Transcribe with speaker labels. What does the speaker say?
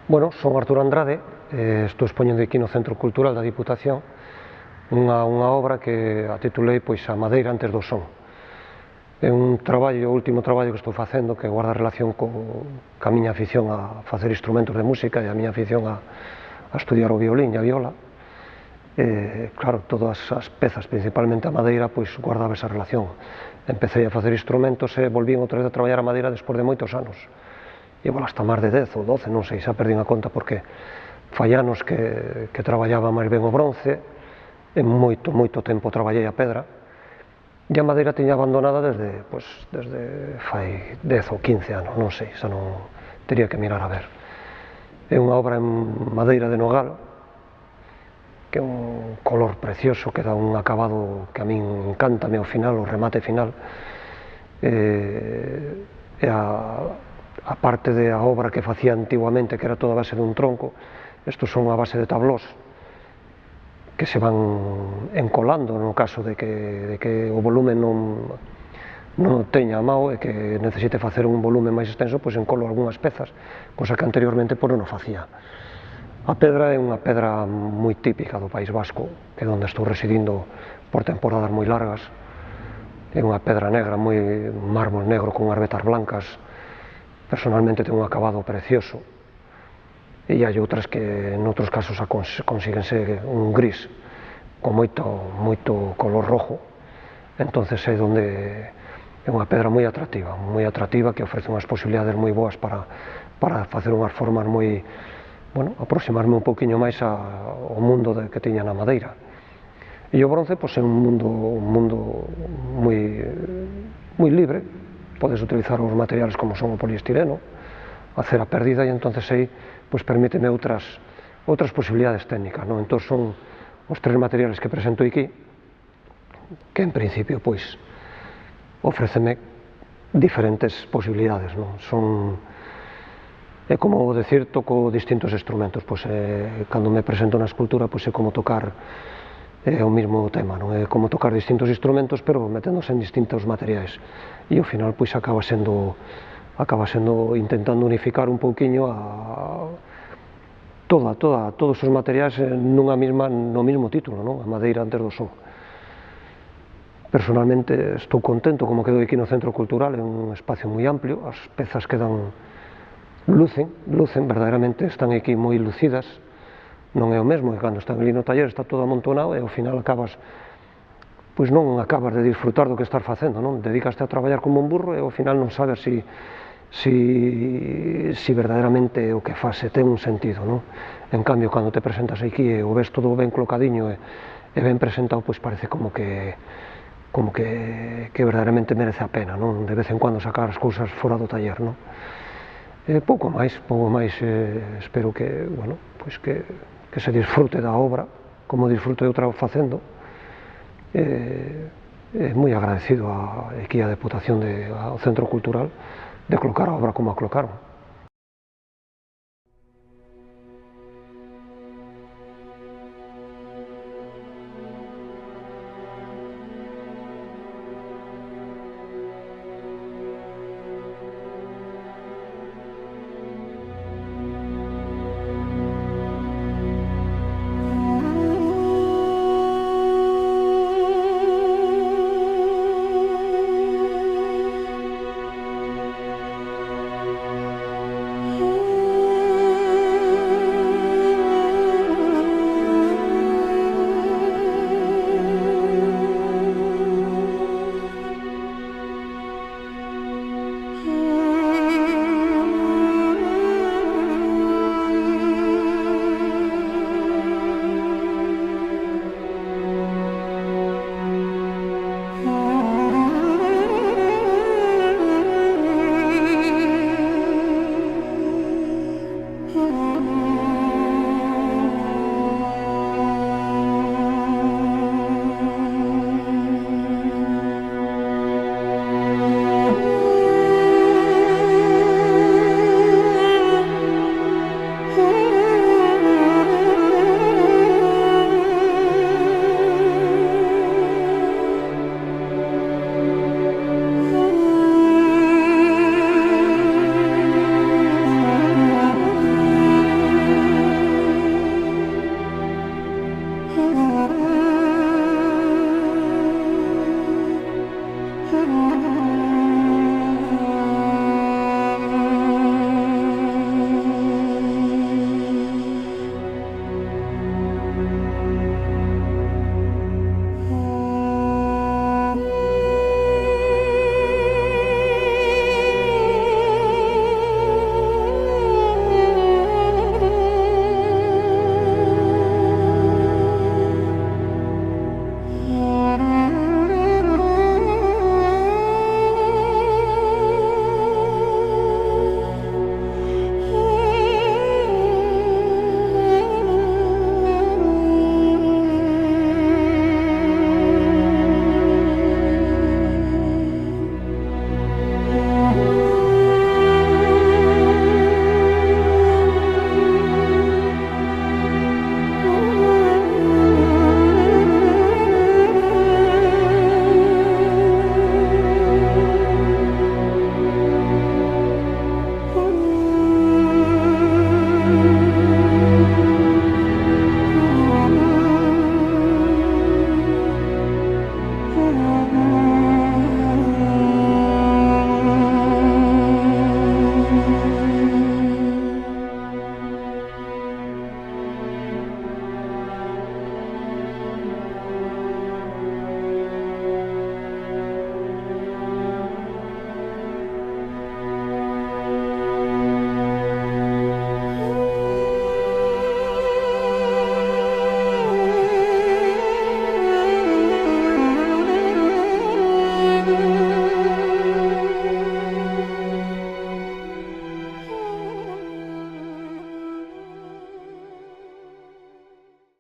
Speaker 1: Bueno, son Arturo Andrade, estou expoñendo aquí no Centro Cultural da Diputación unha obra que a titulei A madeira antes do son. É un traballo, o último traballo que estou facendo, que guarda relación ca miña afición a facer instrumentos de música e a miña afición a estudiar o violín e a viola. Claro, todas as pezas, principalmente a madeira, guardaba esa relación. Empecé a facer instrumentos e volvín outra vez a traballar a madeira despois de moitos anos. Igual hasta máis de 10 ou 12, non sei, xa perdín a conta, porque fai anos que traballaba máis ben o bronce, e moito tempo traballei a pedra, e a madeira tiña abandonada desde fai 10 ou 15 anos, non sei, xa non teria que mirar a ver. É unha obra en madeira de nogal, que é un color precioso, que dá un acabado que a min encántame ao final, o remate final, e a parte da obra que facía antiguamente, que era toda a base dun tronco, estos son a base de tablós, que se van encolando no caso de que o volumen non o teña a mao e que necesite facer un volumen máis extenso, pois encolo algunhas pezas, cosa que anteriormente non o facía. A pedra é unha pedra moi típica do País Vasco, que é onde estou residindo por temporadas moi largas. É unha pedra negra, moi mármol negro con as vetas blancas. Personalmente ten un acabado precioso, e hai outras que noutros casos consíguense un gris con moito color rojo. Entonces é onde é unha pedra moi atractiva, que ofrece unhas posibilidades moi boas para facer unhas formas moi, bueno, aproximarme un pouquiño máis ao mundo que tiña na madeira. E o bronce é un mundo moi libre. Podes utilizar os materiales como son o poliestireno, a cera perdida, e entonces aí permíteme outras posibilidades técnicas. Entón son os tres materiales que presento aquí, que en principio ofréceme diferentes posibilidades. É como decir, toco distintos instrumentos. Cando me presento na escultura é como tocar o mesmo tema, é como tocar distintos instrumentos, pero meténdose en distintos materiais, e ao final acaba sendo intentando unificar un pouquiño todos os materiais no mesmo título, a madeira antes do son. Personalmente estou contento como quedou aquí no Centro Cultural, é un espacio moi amplio, as pezas lucen, verdadeiramente están aquí moi lucidas. Non é o mesmo que cando están ali no taller, está todo amontonado, e ao final non acabas de disfrutar do que estás facendo, dedícaste a traballar como un burro e ao final non sabes si verdadeiramente o que faz ten un sentido. En cambio, cando te presentas aquí e o ves todo ben colocadiño e ben presentado, parece como que verdadeiramente merece a pena, de vez en cuando sacar as cousas fora do taller. Pouco máis, espero que se disfrute da obra como disfrute de outra facendo. Moi agradecido aquí á Deputación, ao Centro Cultural, de colocar a obra como a colocaron.